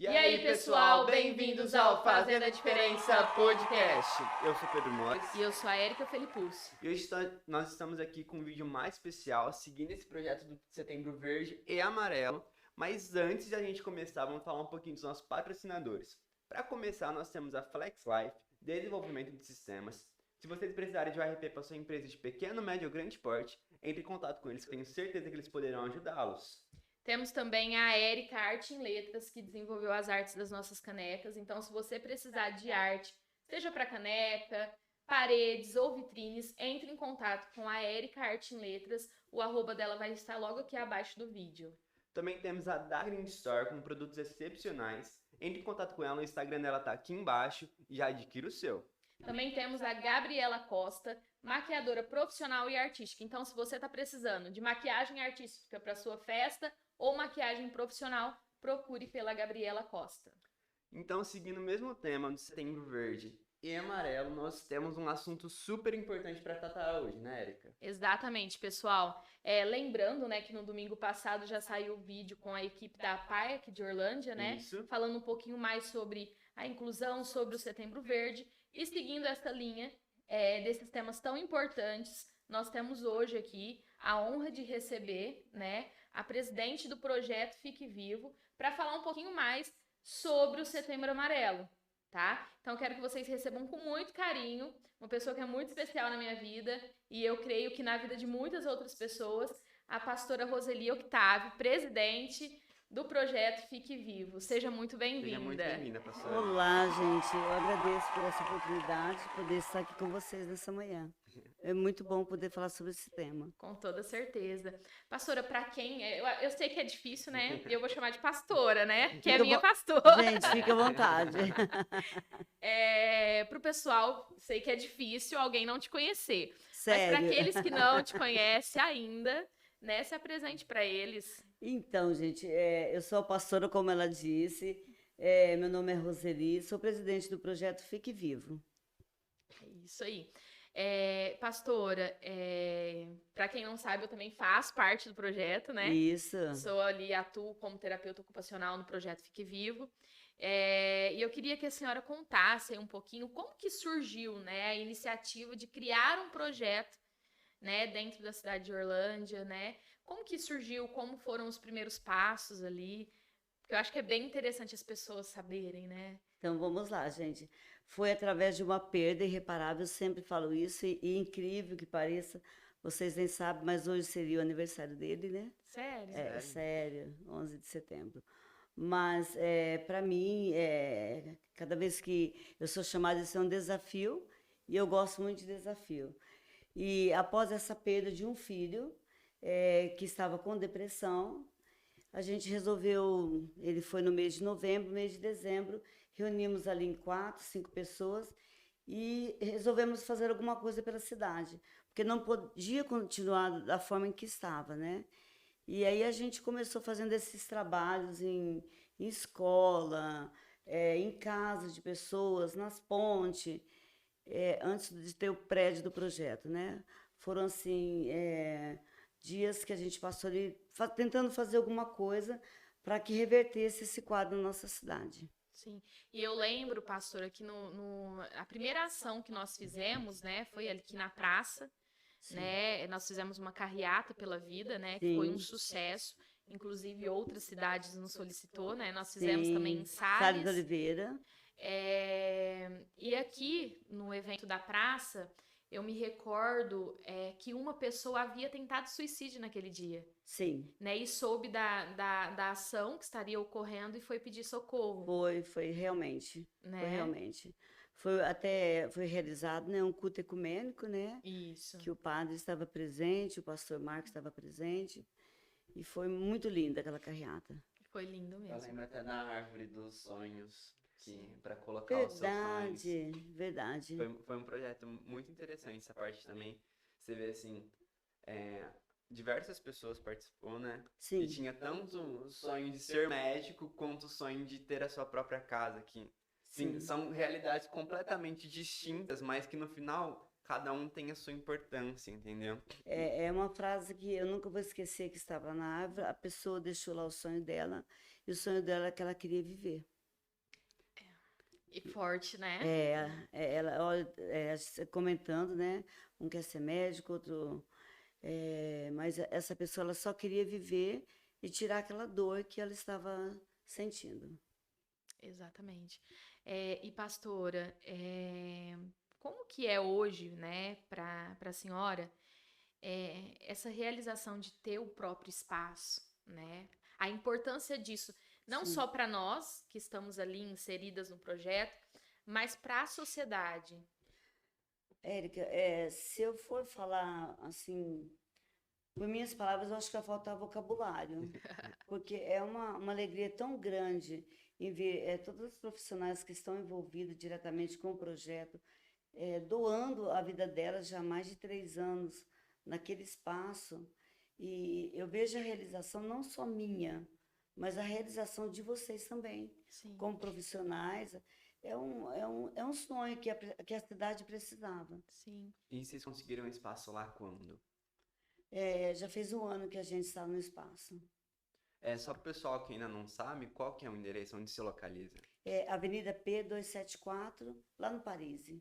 E aí, pessoal, bem-vindos ao Fazendo a Diferença Podcast. Eu sou Pedro Mores. E eu sou a Érica Felipus. E hoje nós estamos aqui com um vídeo mais especial, seguindo esse projeto do Setembro Verde e Amarelo. Mas antes de a gente começar, vamos falar um pouquinho dos nossos patrocinadores. Para começar, nós temos a Flex Life, desenvolvimento de sistemas. Se vocês precisarem de um RP para sua empresa de pequeno, médio ou grande porte, entre em contato com eles, que tenho certeza que eles poderão ajudá-los. Temos também a Érica Arte em Letras, que desenvolveu as artes das nossas canecas. Então, se você precisar de arte, seja para caneca, paredes ou vitrines, entre em contato com a Érica Arte em Letras. O arroba dela vai estar logo aqui abaixo do vídeo. Também temos a Dagrin Store com produtos excepcionais. Entre em contato com ela, o Instagram dela está aqui embaixo e já adquira o seu. Também temos a Gabriela Costa, maquiadora profissional e artística. Então, se você está precisando de maquiagem artística para sua festa ou maquiagem profissional, procure pela Gabriela Costa. Então, seguindo o mesmo tema do Setembro Verde e Amarelo, nós temos um assunto super importante para tratar hoje, né, Érica? Exatamente, pessoal. Lembrando, né, que no domingo passado já saiu o vídeo com a equipe da PAEC de Orlândia, né? Isso. Falando um pouquinho mais sobre a inclusão, sobre o Setembro Verde. E seguindo essa linha desses temas tão importantes, nós temos hoje aqui a honra de receber, né, a presidente do projeto Fique Vivo, para falar um pouquinho mais sobre o Setembro Amarelo, tá? Então, quero que vocês recebam com muito carinho uma pessoa que é muito especial na minha vida e eu creio que na vida de muitas outras pessoas, a pastora Roseli Octávio, presidente do projeto Fique Vivo. Seja muito bem-vinda. Seja muito bem-vinda, pastora. Olá, gente. Eu agradeço por essa oportunidade de poder estar aqui com vocês nessa manhã. É muito bom poder falar sobre esse tema. Com toda certeza. Pastora, para quem... Eu sei que é difícil, né? Eu vou chamar de pastora, né? Que é minha pastora. Gente, fica à vontade. Para o pessoal, sei que é difícil alguém não te conhecer. Sério. Mas para aqueles que não te conhecem ainda, né? Se apresente para eles. Então, gente, eu sou a pastora, como ela disse. Meu nome é Roseli, sou presidente do projeto Fique Vivo. É isso aí. Pastora, para quem não sabe, eu também faço parte do projeto, né? Isso. Sou ali, atuo como terapeuta ocupacional no projeto Fique Vivo. E eu queria que a senhora contasse aí um pouquinho como que surgiu, né, a iniciativa de criar um projeto, né, dentro da cidade de Orlândia, né? Como que surgiu, como foram os primeiros passos ali? Porque eu acho que é bem interessante as pessoas saberem, né? Então, vamos lá, gente. Foi através de uma perda irreparável, eu sempre falo isso, e incrível que pareça, vocês nem sabem, mas hoje seria o aniversário dele, né? Sério? Sério, 11 de setembro. Mas, para mim, cada vez que eu sou chamada, isso é um desafio, e eu gosto muito de desafio. E após essa perda de um filho, que estava com depressão, a gente resolveu, ele foi no mês de novembro, mês de dezembro, reunimos ali em 4, 5 pessoas e resolvemos fazer alguma coisa pela cidade, porque não podia continuar da forma em que estava, né? E aí a gente começou fazendo esses trabalhos em escola, em casa de pessoas, nas pontes, antes de ter o prédio do projeto, né? Foram assim, dias que a gente passou ali tentando fazer alguma coisa para que revertesse esse quadro na nossa cidade. Sim. E eu lembro, pastora, que a primeira ação que nós fizemos, né, foi aqui na praça, Sim. né? Nós fizemos uma carreata pela vida, né, que Sim. foi um sucesso. Inclusive, outras cidades nos solicitou, né? Nós fizemos Sim. também em Salles Oliveira. E aqui, no evento da praça, eu me recordo que uma pessoa havia tentado suicídio naquele dia. Sim. Né? E soube da ação que estaria ocorrendo e foi pedir socorro. Foi realmente. Né? Foi realmente. Foi realizado, né, um culto ecumênico, né? Isso. Que o padre estava presente, o pastor Marcos estava presente. E foi muito linda aquela carreata. Foi lindo mesmo. Eu lembro até da árvore dos sonhos, para colocar os seus sonhos. Verdade. Foi um projeto muito interessante essa parte também. Você vê assim, diversas pessoas participou, né? Sim. E tinha tanto o sonho de ser médico quanto o sonho de ter a sua própria casa aqui. Sim, são realidades completamente distintas, mas que no final cada um tem a sua importância, entendeu? É uma frase que eu nunca vou esquecer, que estava na árvore, a pessoa deixou lá o sonho dela, e o sonho dela é que ela queria viver. E forte, né? Ela, olha, comentando, né? Um quer ser médico, outro. Mas essa pessoa ela só queria viver e tirar aquela dor que ela estava sentindo. Exatamente. E pastora, como que é hoje, né, para a senhora, essa realização de ter o próprio espaço, né? A importância disso, não Sim. só para nós que estamos ali inseridas no projeto, mas para a sociedade. Érica, se eu for falar assim, por minhas palavras, eu acho que vai faltar vocabulário, porque é uma alegria tão grande em ver todos os profissionais que estão envolvidos diretamente com o projeto, doando a vida delas já há mais de 3 anos naquele espaço. E eu vejo a realização não só minha, mas a realização de vocês também, Sim, como profissionais. É um sonho que a cidade precisava. sim. E vocês conseguiram espaço lá quando? Já fez um ano que a gente está no espaço. Só pro pessoal que ainda não sabe, qual que é o endereço onde se localiza? Avenida P274, lá no Paris.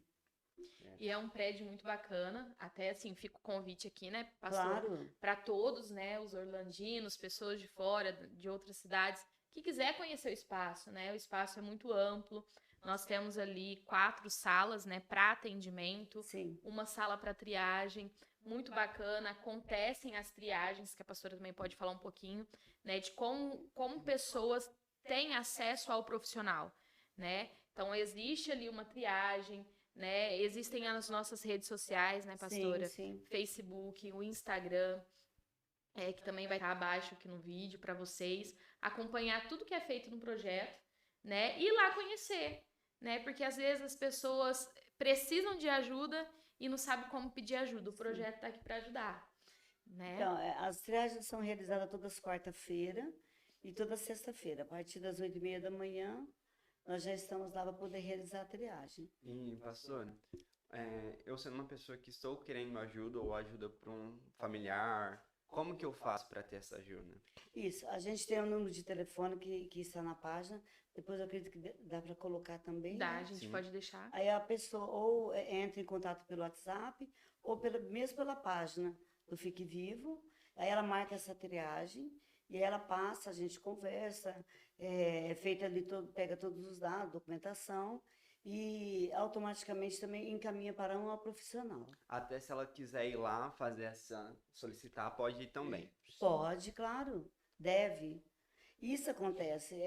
E é um prédio muito bacana, até assim, fica o convite aqui, né, pastora, Claro, para todos, né, os orlandinos, pessoas de fora, de outras cidades, que quiser conhecer o espaço, né, o espaço é muito amplo, nós temos ali 4 salas, né, para atendimento, sim. uma sala para triagem, muito bacana, acontecem as triagens, que a pastora também pode falar um pouquinho, né, de como pessoas têm acesso ao profissional, né, então existe ali uma triagem, né? Existem as nossas redes sociais, né, Sim, pastora? sim. Facebook, o Instagram, que também vai estar abaixo aqui no vídeo para vocês acompanhar tudo que é feito no projeto, né? E ir lá conhecer, né? Porque às vezes as pessoas precisam de ajuda e não sabem como pedir ajuda. O projeto está aqui para ajudar, né? Então, as triagens são realizadas todas quarta-feira e toda sexta-feira. A partir das 8h30 da manhã, nós já estamos lá para poder realizar a triagem. E, pastor, eu sendo uma pessoa que estou querendo ajuda ou ajuda para um familiar, como que eu faço para ter essa ajuda? Isso, a gente tem um número de telefone que está na página, depois eu acredito que dá para colocar também, Dá, a né? gente Sim. pode deixar. Aí a pessoa ou entra em contato pelo WhatsApp ou mesmo pela página do Fique Vivo. Aí ela marca essa triagem e aí ela passa, a gente conversa, feita ali pega todos os dados, documentação e automaticamente também encaminha para uma profissional. Até se ela quiser ir lá solicitar, pode ir também. Pode, claro, deve. Isso acontece,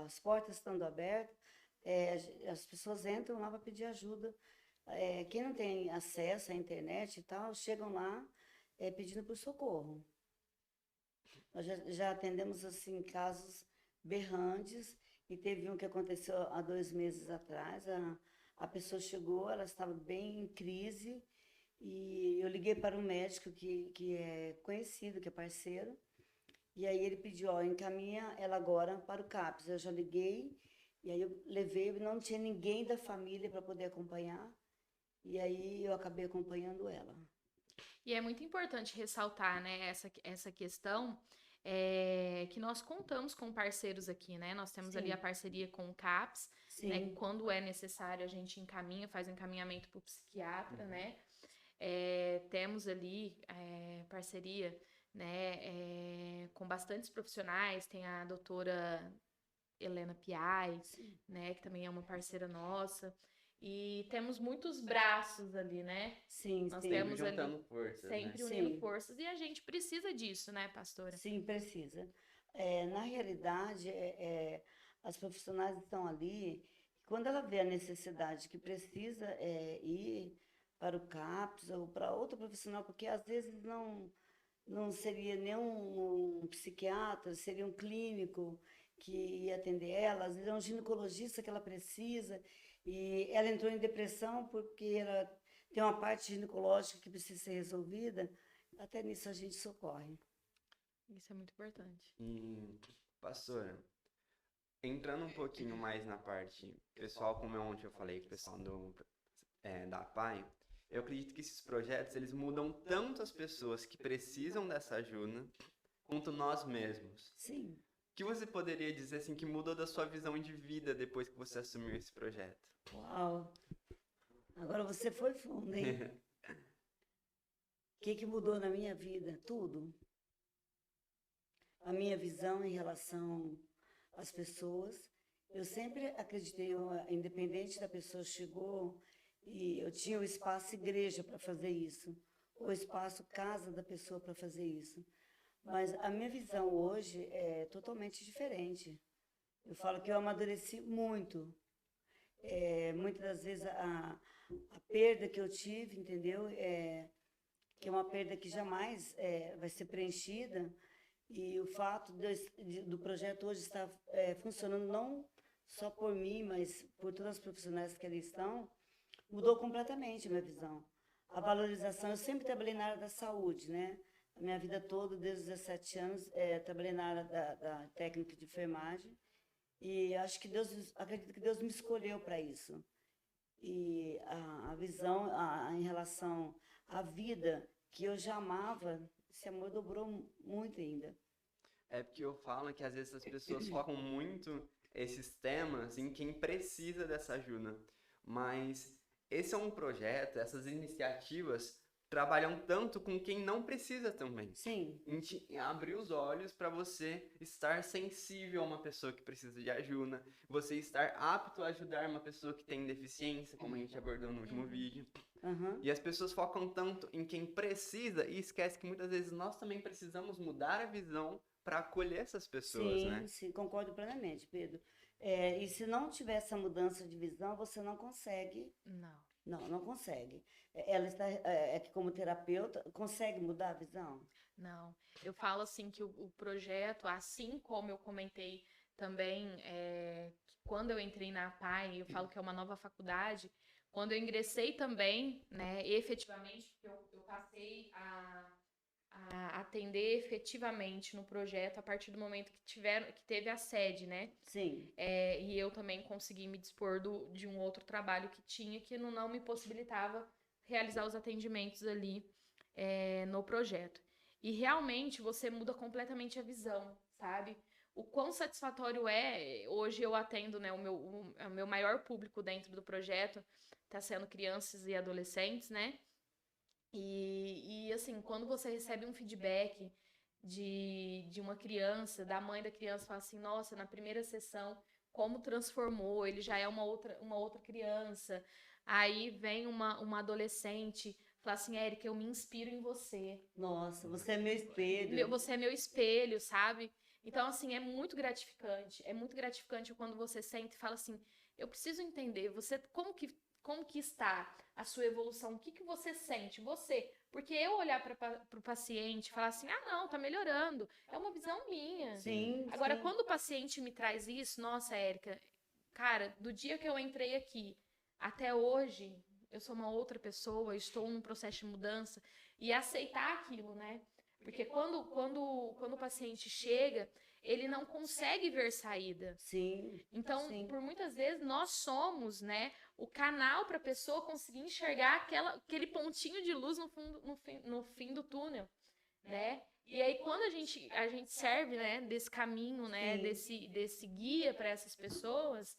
as portas estando abertas, as pessoas entram lá para pedir ajuda. Quem não tem acesso à internet e tal, chegam lá pedindo por socorro. Nós já atendemos assim casos berrantes e teve um que aconteceu há 2 meses atrás. A pessoa chegou, ela estava bem em crise e eu liguei para um médico que é conhecido, que é parceiro. E aí ele pediu, ó, encaminha ela agora para o CAPS. Eu já liguei, e aí eu levei, não tinha ninguém da família para poder acompanhar, e aí eu acabei acompanhando ela. E é muito importante ressaltar, né, essa questão que nós contamos com parceiros aqui, né? Nós temos ali Sim. a parceria com o CAPS, né? Sim, Quando é necessário, a gente faz o encaminhamento para o psiquiatra, né? Temos ali parceria, né, com bastantes profissionais, tem a doutora Helena Piai, sim, né, que também é uma parceira nossa. E temos muitos braços ali, né? sim, Nós sim, temos ali Juntando forças, né? sempre unindo sim, forças e a gente precisa disso, né, pastora? sim, precisa. Na realidade, as profissionais estão ali, quando ela vê a necessidade que precisa ir para o CAPS ou para outro profissional, porque às vezes não seria nem um psiquiatra, seria um clínico que ia atender ela, às vezes é um ginecologista que ela precisa, e ela entrou em depressão porque ela tem uma parte ginecológica que precisa ser resolvida, até nisso a gente socorre. Isso é muito importante. E, pastora, entrando um pouquinho mais na parte pessoal, como ontem eu falei com o pessoal da PAI, eu acredito que esses projetos, eles mudam tanto as pessoas que precisam dessa ajuda, quanto nós mesmos. Sim, que você poderia dizer assim que mudou da sua visão de vida depois que você assumiu esse projeto? Uau! Agora você foi fundo, hein? O que mudou na minha vida? Tudo. A minha visão em relação às pessoas. Eu sempre acreditei, independente da pessoa chegou, e eu tinha o espaço igreja para fazer isso, o espaço casa da pessoa para fazer isso. Mas a minha visão hoje é totalmente diferente. Eu falo que eu amadureci muito. Muitas das vezes a perda que eu tive, entendeu? Que é uma perda que jamais vai ser preenchida. E o fato do projeto hoje estar funcionando não só por mim, mas por todas as profissionais que ali estão, mudou completamente a minha visão. A valorização, eu sempre trabalhei na área da saúde, né? A minha vida toda, desde os 17 anos, trabalhei na área da técnica de enfermagem. E acho que acredito que Deus me escolheu para isso. E a visão em relação à vida que eu já amava, esse amor dobrou muito ainda. É porque eu falo que às vezes as pessoas focam muito esses temas em quem precisa dessa ajuda. Mas esse é um projeto, essas iniciativas trabalham tanto com quem não precisa também. Sim. Abrir os olhos para você estar sensível a uma pessoa que precisa de ajuda, você estar apto a ajudar uma pessoa que tem deficiência, como a gente abordou no último vídeo. Uhum. E as pessoas focam tanto em quem precisa e esquecem que muitas vezes nós também precisamos mudar a visão para acolher essas pessoas, Sim, né? sim, concordo plenamente, Pedro. E se não tiver essa mudança de visão, você não consegue. Não consegue. Ela está, que como terapeuta, consegue mudar a visão? Não. Eu falo assim que o projeto, assim como eu comentei também, que quando eu entrei na APAE, eu falo que é uma nova faculdade, quando eu ingressei também, né, efetivamente, porque eu passei a atender efetivamente no projeto a partir do momento que teve a sede, né? Sim. E eu também consegui me dispor de um outro trabalho que tinha, que não me possibilitava realizar os atendimentos ali no projeto. E realmente você muda completamente a visão, sabe? O quão satisfatório hoje eu atendo, né, o meu maior público dentro do projeto está sendo crianças e adolescentes, né? E assim, quando você recebe um feedback de uma criança, da mãe da criança, fala assim, nossa, na primeira sessão, como transformou, ele já é uma outra criança. Aí vem uma adolescente, fala assim, Érica, eu me inspiro em você. Nossa, você é meu espelho. Você é meu espelho, sabe? Então, assim, é muito gratificante. É muito gratificante quando você sente e fala assim, eu preciso entender, você, como que está a sua evolução? O que você sente? Você. Porque eu olhar para o paciente e falar assim, ah, não, tá melhorando. É uma visão minha. Sim, Agora, sim. quando o paciente me traz isso, nossa, Érica, cara, do dia que eu entrei aqui até hoje, eu sou uma outra pessoa, estou num processo de mudança e aceitar aquilo, né? Porque quando o paciente chega, ele não consegue ver saída. Sim. Então, sim. por muitas vezes, nós somos, né, o canal para a pessoa conseguir enxergar aquele pontinho de luz no fim do túnel, né? E aí, quando a gente serve, né, desse caminho, né, desse guia para essas pessoas,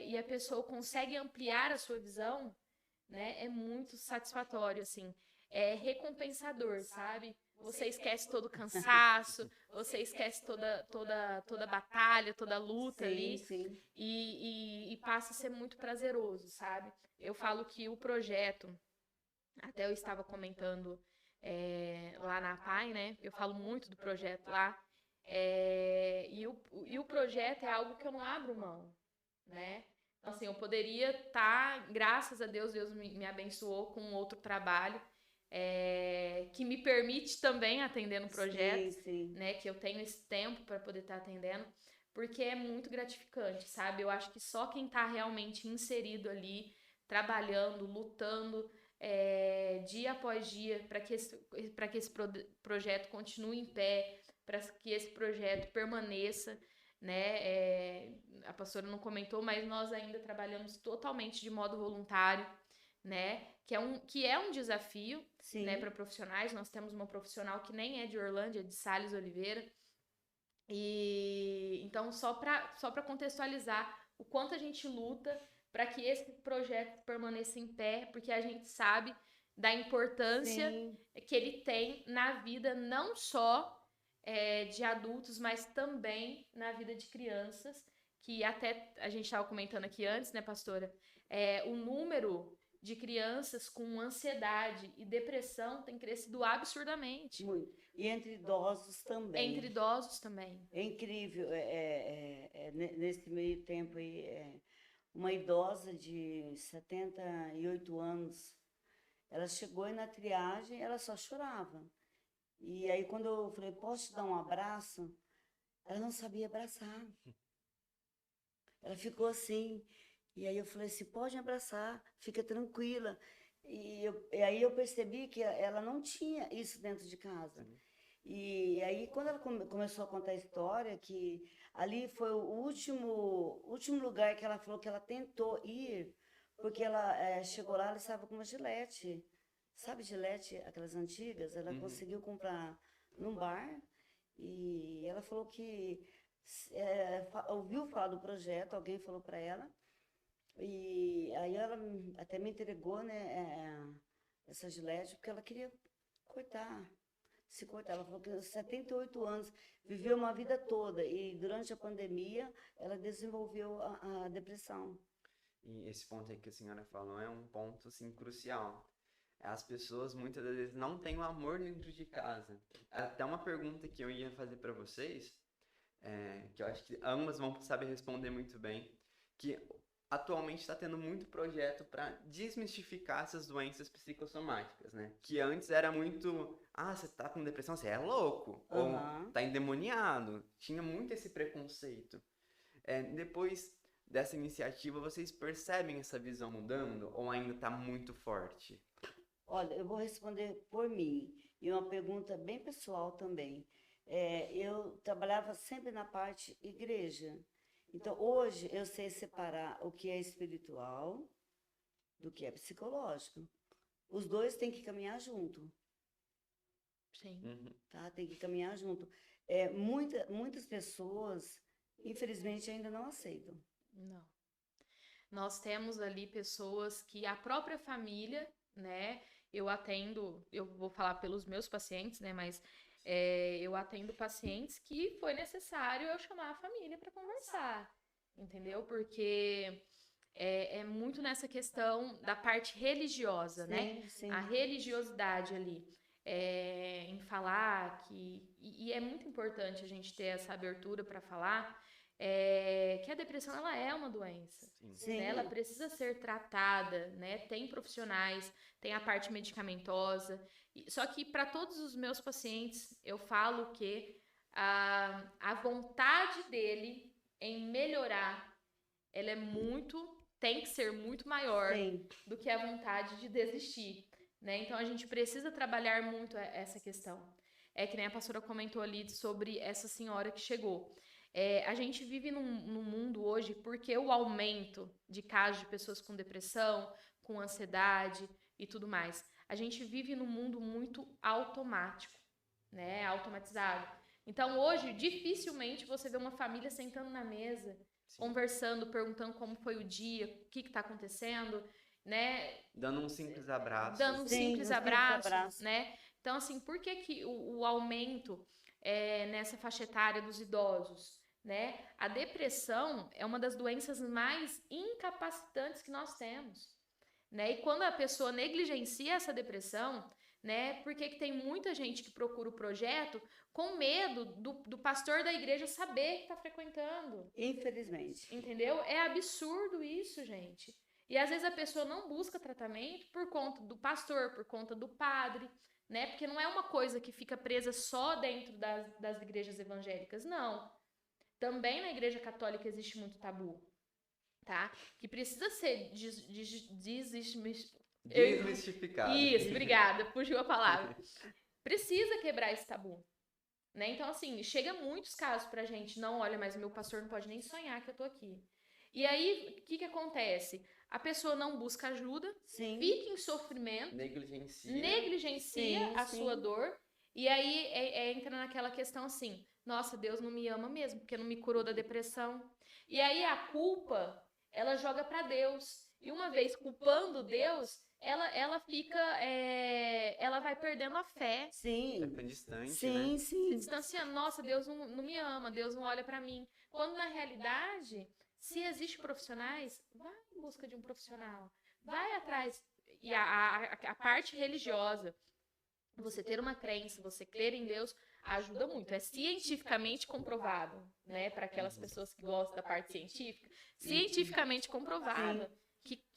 e a pessoa consegue ampliar a sua visão, né, é muito satisfatório, assim. É recompensador, sabe? Você esquece todo o cansaço, você esquece toda a batalha, toda a luta ali. Sim. E passa a ser muito prazeroso, sabe? Eu falo que o projeto, até eu estava comentando lá na APAE, né? Eu falo muito do projeto lá. E o projeto é algo que eu não abro mão, né? Então, assim, eu poderia estar, graças a Deus, Deus me abençoou com um outro trabalho, que me permite também atender no projeto, né? Que eu tenho esse tempo para poder estar atendendo, porque é muito gratificante, sabe? Eu acho que só quem está realmente inserido ali, trabalhando, lutando, dia após dia, para que esse projeto continue em pé, para que esse projeto permaneça, né? A pastora não comentou, mas nós ainda trabalhamos totalmente de modo voluntário, né? Que é um desafio, né, para profissionais. Nós temos uma profissional que nem é de Orlândia, é de Sales Oliveira, E então, só para contextualizar o quanto a gente luta para que esse projeto permaneça em pé, porque a gente sabe da importância Sim, que ele tem na vida não só de adultos, mas também na vida de crianças, que até a gente estava comentando aqui antes, né, pastora? O número de crianças com ansiedade e depressão tem crescido absurdamente. muito. E entre idosos Entre também. idosos também. É incrível, nesse meio tempo aí, uma idosa de 78 anos, ela chegou aí na triagem, ela só chorava. E aí quando eu falei, posso te dar um abraço? Ela não sabia abraçar. Ela ficou assim. E aí eu falei assim, pode me abraçar, fica tranquila. E aí eu percebi que ela não tinha isso dentro de casa. E aí, quando ela começou a contar a história, que ali foi o último lugar que ela falou que ela tentou ir, porque ela chegou lá, ela estava com uma gilete. Sabe gilete, aquelas antigas? Ela conseguiu comprar num bar e ela falou que ouviu falar do projeto, alguém falou para ela, e aí ela até me entregou, né, essa gilete, porque ela queria cortar se cortar. Ela falou que aos 78 anos, viveu uma vida toda e durante a pandemia ela desenvolveu a depressão. E esse ponto aí que a senhora falou é um ponto, assim, crucial. As pessoas muitas das vezes não têm o amor dentro de casa. Até uma pergunta que eu ia fazer para vocês, que eu acho que ambas vão saber responder muito bem, que atualmente está tendo muito projeto para desmistificar essas doenças psicossomáticas, né? Que antes era muito, você tá com depressão, você é louco, ou Aham. tá endemoniado. Tinha muito esse preconceito. Depois dessa iniciativa, vocês percebem essa visão mudando ou ainda está muito forte? Olha, eu vou responder por mim e uma pergunta bem pessoal também. Eu trabalhava sempre na parte igreja. Então, hoje eu sei separar o que é espiritual do que é psicológico. Os dois têm que caminhar junto, Sim. Uhum. tá? Tem que caminhar junto. Muitas pessoas, infelizmente, ainda não aceitam. Não. Nós temos ali pessoas que a própria família, né? Eu vou falar pelos meus pacientes, né? Mas eu atendo pacientes que foi necessário eu chamar a família para conversar, entendeu? Porque é muito nessa questão da parte religiosa, né? Sim, sim. A religiosidade ali. Em falar e é muito importante a gente ter essa abertura para falar que a depressão ela é uma doença, Sim. né? Ela precisa ser tratada, né? Tem profissionais, tem a parte medicamentosa, só que para todos os meus pacientes eu falo que a vontade dele em melhorar, ela tem que ser muito maior Sim. do que a vontade de desistir, né? Então a gente precisa trabalhar muito essa questão. É que nem a pastora comentou ali sobre essa senhora que chegou. A gente vive num mundo hoje porque o aumento de casos de pessoas com depressão, com ansiedade e tudo mais. A gente vive num mundo muito automático, né? Automatizado. Então hoje dificilmente você vê uma família sentando na mesa, conversando, perguntando como foi o dia, o que está acontecendo, né? Dando um simples abraço. Dando um Sim, simples um simples abraço, abraço. né? Então, assim, por que o aumento nessa faixa etária dos idosos, né? A depressão é uma das doenças mais incapacitantes que nós temos, né? E quando a pessoa negligencia essa depressão, né? Por que tem muita gente que procura o projeto com medo do pastor da igreja saber que está frequentando? Infelizmente. Entendeu? É absurdo isso, gente. E às vezes a pessoa não busca tratamento por conta do pastor, por conta do padre, né? Porque não é uma coisa que fica presa só dentro das igrejas evangélicas, não. Também na igreja católica existe muito tabu, tá? Que precisa ser Desmistificado. Isso, obrigada, fugiu a palavra. Precisa quebrar esse tabu, né? Então, assim, chega muitos casos pra gente, não, olha, mas meu pastor não pode nem sonhar que eu tô aqui. E aí, o que acontece? A pessoa não busca ajuda, Sim. fica em sofrimento, Negligencia. negligencia Sim, a sim. sua dor E aí entra naquela questão assim, nossa, Deus não me ama mesmo, porque não me curou da depressão. E aí a culpa, ela joga para Deus. E uma vez culpando Deus, ela fica, ela vai perdendo a fé, Sim, Fica distante, sim, né? se sim. distanciando. Nossa, Deus não me ama, Deus não olha para mim. Quando na realidade, se existe profissionais, vai em busca de um profissional. Vai atrás. E a parte religiosa, você ter uma crença, você crer em Deus, ajuda muito. É cientificamente comprovado, né? Para aquelas pessoas que gostam da parte científica, cientificamente comprovado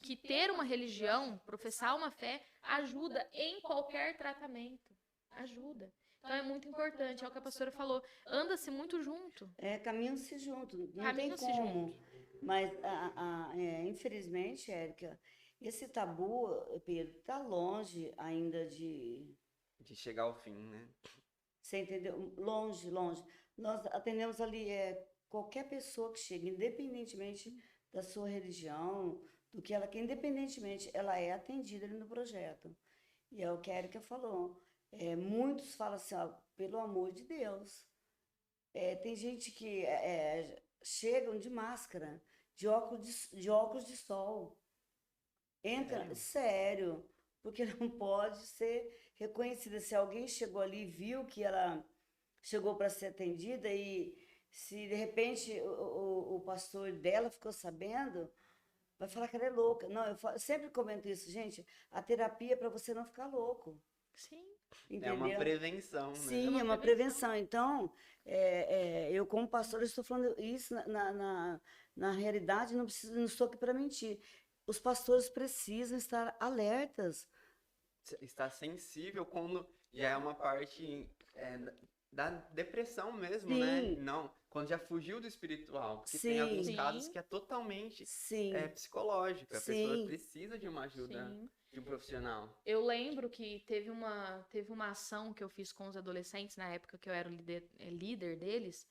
que ter uma religião, professar uma fé, ajuda em qualquer tratamento. Ajuda. Então é muito importante, é o que a pastora falou. Anda-se muito junto. Caminham-se junto, não tem Caminha-se como. junto. Mas, infelizmente, Érica, esse tabu, Pedro, está longe ainda de. De chegar ao fim, né? Você entendeu? Longe, longe. Nós atendemos ali qualquer pessoa que chega, independentemente da sua religião, do que ela quer, independentemente, ela é atendida ali no projeto. E é o que a Érica falou. Muitos falam assim, ó, pelo amor de Deus. Tem gente que chegam de máscara, de óculos de sol. Entra, Sério? sério, porque não pode ser reconhecida. Se alguém chegou ali e viu que ela chegou para ser atendida e se de repente o pastor dela ficou sabendo, vai falar que ela é louca. Não, eu sempre comento isso, gente. A terapia é para você não ficar louco, Sim, É uma entendeu? prevenção, né? é Sim, uma é uma prevenção. prevenção. Então, eu como pastora estou falando isso na realidade, não estou aqui para mentir. Os pastores precisam estar alertas. Está sensível quando já é uma parte da depressão mesmo, né? Sim, Não, quando já fugiu do espiritual, porque tem alguns sim, casos Sim, que é totalmente sim, psicológico, a pessoa sim, precisa de uma ajuda sim. de um profissional. Eu lembro que teve uma ação que eu fiz com os adolescentes na época que eu era o líder deles.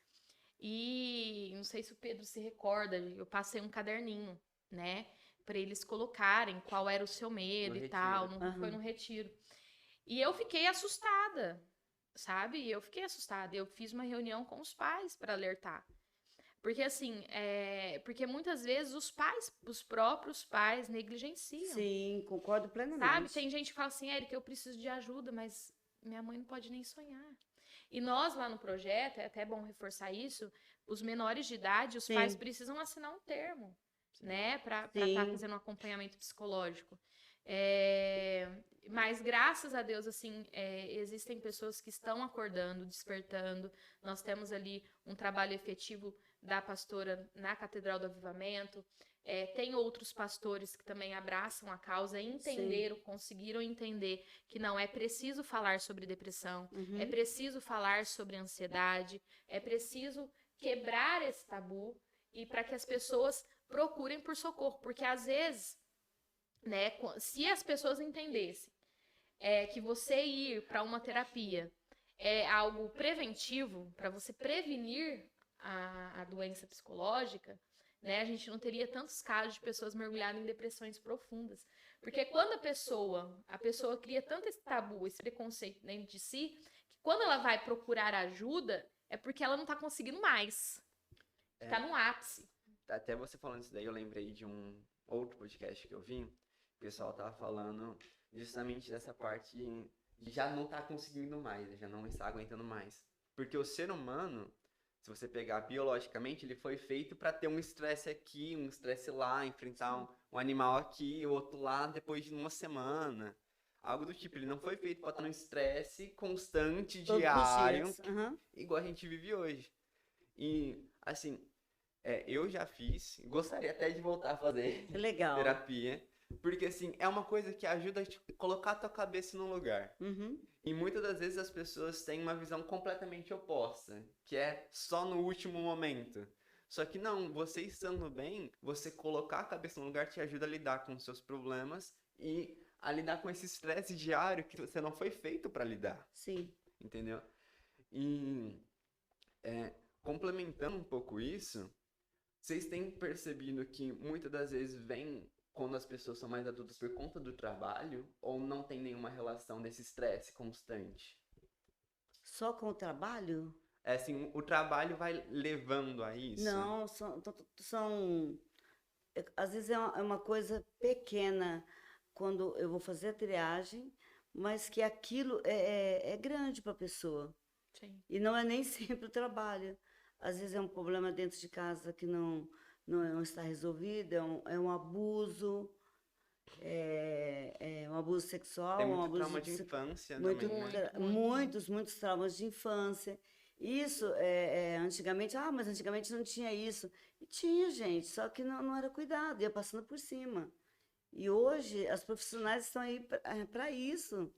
E não sei se o Pedro se recorda, eu passei um caderninho, né, para eles colocarem qual era o seu No medo e tal, retiro. foi no aham, retiro. E eu fiquei assustada, sabe? Eu fiquei assustada. Eu fiz uma reunião com os pais para alertar. Porque assim, porque muitas vezes os próprios pais negligenciam. sim, concordo Sabe? plenamente. Tem gente que fala assim, Érica, eu preciso de ajuda, mas minha mãe não pode nem sonhar. E nós lá no projeto, é até bom reforçar isso, os menores de idade, os pais Sim, precisam assinar um termo, Sim. né, para estar sim, fazendo um acompanhamento psicológico. É, mas graças a Deus, assim, existem pessoas que estão acordando, despertando. Nós temos ali um trabalho efetivo da pastora na Catedral do Avivamento. Tem outros pastores que também abraçam a causa, sim, conseguiram entender que não é preciso falar sobre depressão, é uhum, preciso falar sobre ansiedade, é preciso quebrar esse tabu e para que as pessoas procurem por socorro, porque às vezes, né, se as pessoas entendessem que você ir para uma terapia é algo preventivo para você prevenir a doença psicológica, né? A gente não teria tantos casos de pessoas mergulhadas em depressões profundas. Porque quando a pessoa cria tanto esse tabu, esse preconceito dentro de si, que quando ela vai procurar ajuda, é porque ela não está conseguindo mais. Está É, no ápice. até você falando isso daí, eu lembrei de um outro podcast que eu vi. O pessoal tava falando justamente dessa parte de já não estar conseguindo mais, já não está aguentando mais. Porque o ser humano, se você pegar biologicamente, ele foi feito para ter um estresse aqui, um estresse lá, enfrentar um animal aqui, o outro lá depois de uma semana. Algo do tipo, ele não foi feito para estar num estresse constante, todos os diário, dias, aham, igual a gente vive hoje. E, assim, eu já fiz, gostaria até de voltar a fazer que legal, terapia, porque assim, é uma coisa que ajuda a te colocar a tua cabeça no lugar. uhum, E muitas das vezes as pessoas têm uma visão completamente oposta, que é só no último momento. Só que não, você estando bem, você colocar a cabeça no lugar te ajuda a lidar com os seus problemas e a lidar com esse estresse diário que você não foi feito para lidar, sim. entendeu? E complementando um pouco isso, vocês têm percebido que muitas das vezes vem quando as pessoas são mais adultas por conta do trabalho ou não tem nenhuma relação desse estresse constante? Só com o trabalho? É assim, o trabalho vai levando a isso? Não, às vezes é uma coisa pequena quando eu vou fazer a triagem, mas que aquilo é grande para a pessoa. Sim. E não é nem sempre o trabalho. Às vezes é um problema dentro de casa que não está resolvido, é um abuso, é um abuso Tem sexual, um muito abuso trauma de infância muito, também, né? muitos traumas de infância. Isso, antigamente, mas antigamente não tinha isso. E tinha, gente, só que não era cuidado, ia passando por cima. E hoje as profissionais estão aí para isso.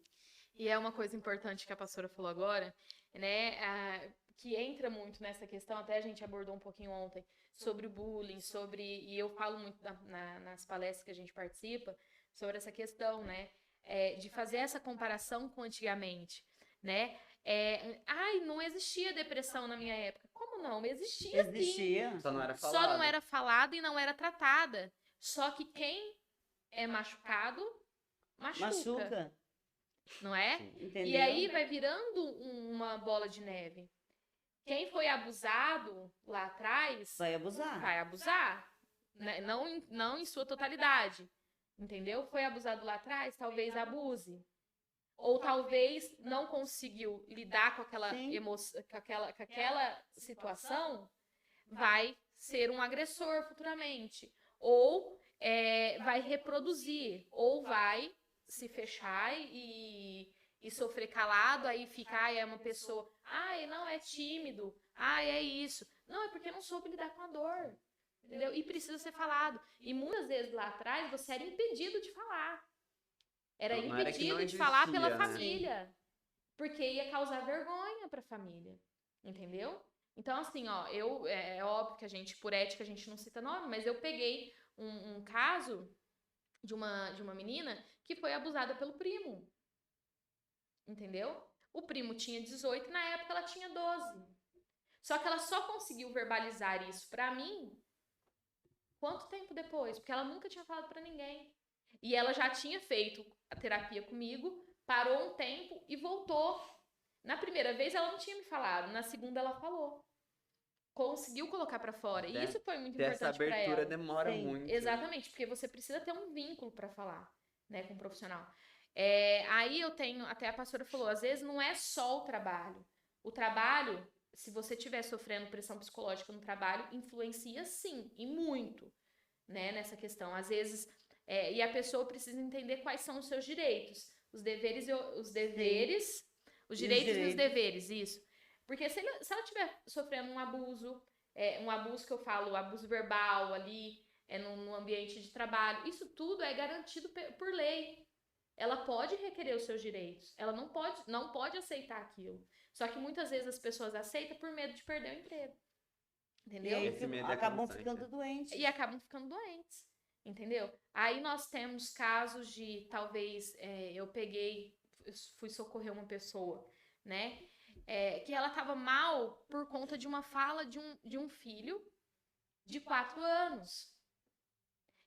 E é uma coisa importante que a pastora falou agora, né? Que entra muito nessa questão, até a gente abordou um pouquinho ontem, sobre o bullying, e eu falo muito nas palestras que a gente participa, sobre essa questão, né? De fazer essa comparação com antigamente, né? Não existia depressão na minha época. Como não? Existia sim. Existia. Só não era Só falado. não era falada e não era tratada. Só que quem é machucado, machuca. Não é? Sim. Entendeu? E aí vai virando uma bola de neve. Quem foi abusado lá atrás Vai abusar. vai abusar. Né? Não em sua totalidade. Entendeu? Foi abusado lá atrás, talvez abuse. Ou talvez não conseguiu lidar com aquela Sim. emoção, com aquela situação, vai ser um agressor futuramente. Ou vai reproduzir, ou vai se fechar e sofrer calado, aí ficar, é uma pessoa, não, é tímido, é isso. Não, é porque não soube lidar com a dor, entendeu? E precisa ser falado. E muitas vezes lá atrás você era impedido de falar. Era Não era que impedido não de falar existia, pela né? família, porque ia causar vergonha para a família, entendeu? Então, assim, ó, é óbvio que a gente, por ética, a gente não cita nome, mas eu peguei um caso de uma menina que foi abusada pelo primo. Entendeu? O primo tinha 18, na época ela tinha 12. Só que ela só conseguiu verbalizar isso pra mim quanto tempo depois? Porque ela nunca tinha falado pra ninguém. E ela já tinha feito a terapia comigo, parou um tempo e voltou. Na primeira vez ela não tinha me falado, na segunda ela falou. Conseguiu colocar pra fora. E isso foi muito importante Essa pra abertura ela. demora Sim. muito. Exatamente, porque você precisa ter um vínculo para falar, né, com o profissional. Aí eu tenho, até a pastora falou, às vezes não é só o trabalho. O trabalho, se você estiver sofrendo pressão psicológica no trabalho, influencia sim, e muito, né, nessa questão. Às vezes, e a pessoa precisa entender quais são os seus direitos, os deveres, os direitos e os deveres, isso. Porque se ela estiver sofrendo um abuso que eu falo, abuso verbal ali, no ambiente de trabalho, isso tudo é garantido por lei. Ela pode requerer os seus direitos, ela não pode aceitar aquilo. Só que muitas vezes as pessoas aceitam por medo de perder o emprego. Entendeu? E aí Esse medo é acabam constante, ficando né? doentes. E acabam ficando doentes. Entendeu? Aí nós temos casos de, talvez, eu fui socorrer uma pessoa, né? Que ela estava mal por conta de uma fala de um filho de 4 anos.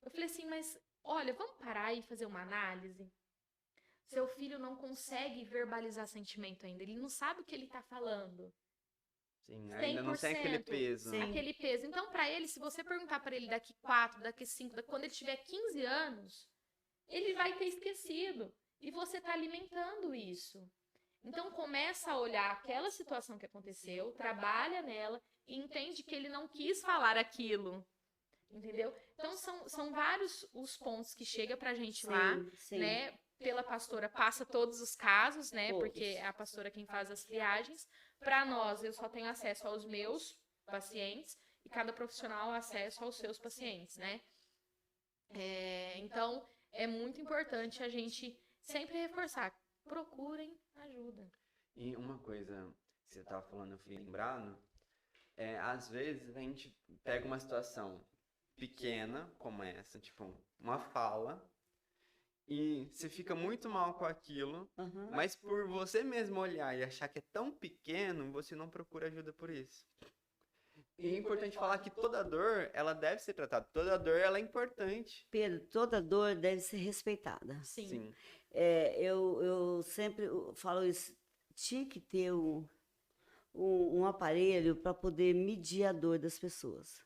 Eu falei assim, mas olha, vamos parar e fazer uma análise? Seu filho não consegue verbalizar sentimento ainda, ele não sabe o que ele está falando. Sim, ainda não tem aquele 100%. peso. Sim. Aquele peso. Então, para ele, se você perguntar para ele daqui 4, daqui 5, quando ele tiver 15 anos, ele vai ter esquecido. E você está alimentando isso. Então, começa a olhar aquela situação que aconteceu, trabalha nela e entende que ele não quis falar aquilo. Entendeu? Então, são vários os pontos que chega pra gente lá, Sim. né? Pela pastora passa todos os casos, né? Todos. Porque é a pastora quem faz as triagens. Para nós, eu só tenho acesso aos meus pacientes e cada profissional acesso aos seus pacientes, né? Então, é muito importante a gente sempre reforçar. Procurem ajuda. E uma coisa que você estava falando, eu fui lembrado, às vezes a gente pega uma situação pequena como essa, tipo, uma fala, e você fica muito mal com aquilo, Aham. mas por você mesmo olhar e achar que é tão pequeno, você não procura ajuda por isso. E é importante falar que toda dor, ela deve ser tratada. Toda dor, ela é importante. Pedro, toda dor deve ser respeitada. Sim. Sim. Eu sempre falo isso. tinha que ter um aparelho para poder medir a dor das pessoas.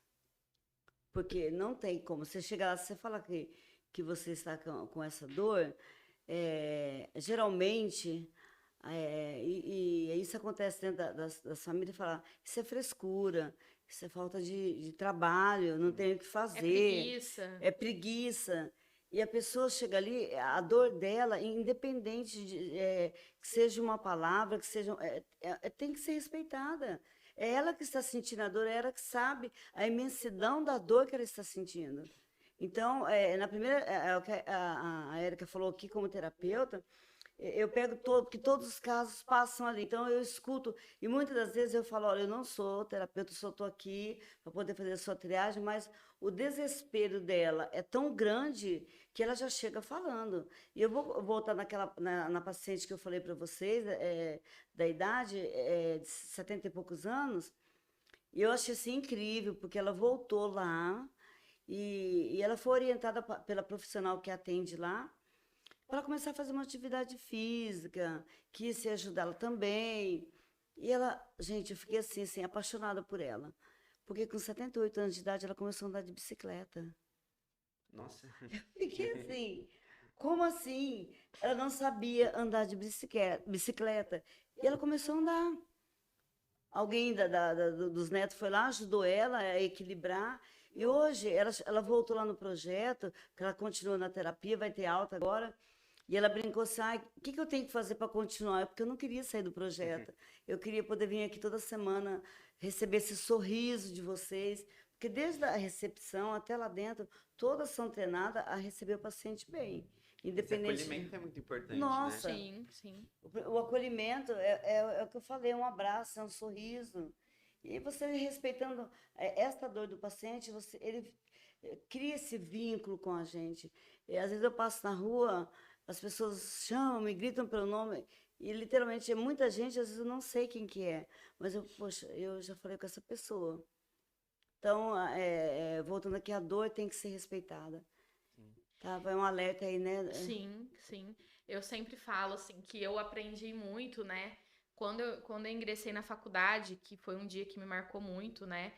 Porque não tem como. Você chega lá, você fala que você está com essa dor, geralmente, e isso acontece dentro das famílias, fala, isso é frescura, isso é falta de trabalho, não tem o que fazer. É preguiça. É preguiça. E a pessoa chega ali, a dor dela, independente que seja uma palavra, que seja, tem que ser respeitada. É ela que está sentindo a dor, é ela que sabe a imensidão da dor que ela está sentindo. Então, na primeira, o que a Érica falou aqui como terapeuta, eu pego porque todos os casos passam ali. Então, eu escuto, e muitas das vezes eu falo, olha, eu não sou terapeuta, só estou aqui para poder fazer a sua triagem, mas o desespero dela é tão grande que ela já chega falando. E eu vou voltar na paciente que eu falei para vocês, da idade, de 70 e poucos anos, e eu achei assim incrível, porque ela voltou lá, e ela foi orientada pela profissional que atende lá, para começar a fazer uma atividade física, que isso ia ajudá-la também. E ela, gente, eu fiquei assim, apaixonada por ela. Porque com 78 anos de idade ela começou a andar de bicicleta. Nossa. Eu fiquei assim, como assim? Ela não sabia andar de bicicleta. E ela começou a andar. Alguém dos netos foi lá, ajudou ela a equilibrar. E hoje ela voltou lá no projeto, que ela continua na terapia, vai ter alta agora. E ela brincou assim, o que eu tenho que fazer para continuar? Porque eu não queria sair do projeto. Eu queria poder vir aqui toda semana, receber esse sorriso de vocês. Porque desde a recepção até lá dentro, todas são treinadas a receber o paciente bem. Independente... Esse acolhimento é muito importante, Nossa, né? Sim, sim. O acolhimento é o que eu falei, é um abraço, é um sorriso. E você respeitando essa dor do paciente, ele cria esse vínculo com a gente. E, às vezes eu passo na rua, as pessoas chamam, me gritam pelo nome, e literalmente é muita gente, às vezes eu não sei quem que é, mas poxa, eu já falei com essa pessoa. Então, voltando aqui, a dor tem que ser respeitada. Tá? Vai um alerta aí, né? Sim, sim. Eu sempre falo, assim, que eu aprendi muito, né? Quando eu ingressei na faculdade, que foi um dia que me marcou muito, né?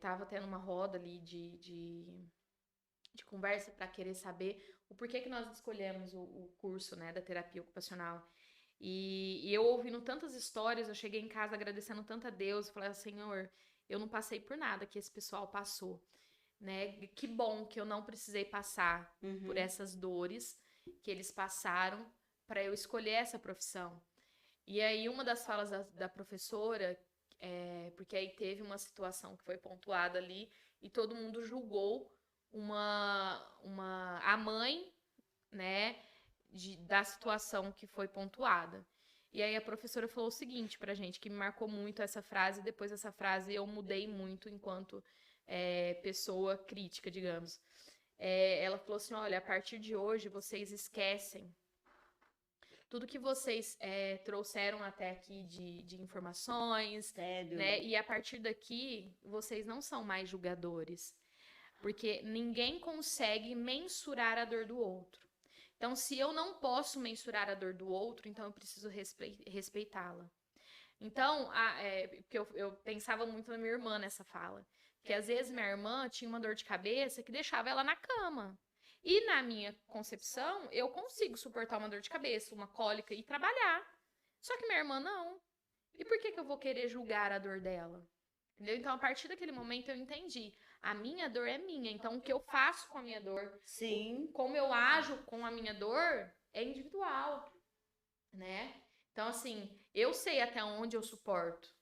Tava tendo uma roda ali de conversa para querer saber o porquê que nós escolhemos o curso, né, da terapia ocupacional. E eu ouvindo tantas histórias, eu cheguei em casa agradecendo tanto a Deus, falei, Senhor, eu não passei por nada que esse pessoal passou, né? Que bom que eu não precisei passar por essas dores que eles passaram para eu escolher essa profissão. E aí uma das falas da professora, porque aí teve uma situação que foi pontuada ali e todo mundo julgou a mãe, né, da situação que foi pontuada. E aí a professora falou o seguinte pra gente, que me marcou muito essa frase, e depois dessa frase eu mudei muito enquanto pessoa crítica, digamos. Ela falou assim, olha, a partir de hoje vocês esquecem tudo que vocês trouxeram até aqui de informações, Sério. né? E a partir daqui, vocês não são mais julgadores. Porque ninguém consegue mensurar a dor do outro. Então, se eu não posso mensurar a dor do outro, então eu preciso respeitá-la. Então, porque eu pensava muito na minha irmã nessa fala. Que às vezes minha irmã tinha uma dor de cabeça que deixava ela na cama. E na minha concepção, eu consigo suportar uma dor de cabeça, uma cólica e trabalhar. Só que minha irmã não. E por que eu vou querer julgar a dor dela? Entendeu? Então, a partir daquele momento, eu entendi. A minha dor é minha. Então, o que eu faço com a minha dor, Sim. como eu ajo com a minha dor, é individual, né? Então, assim, eu sei até onde eu suporto.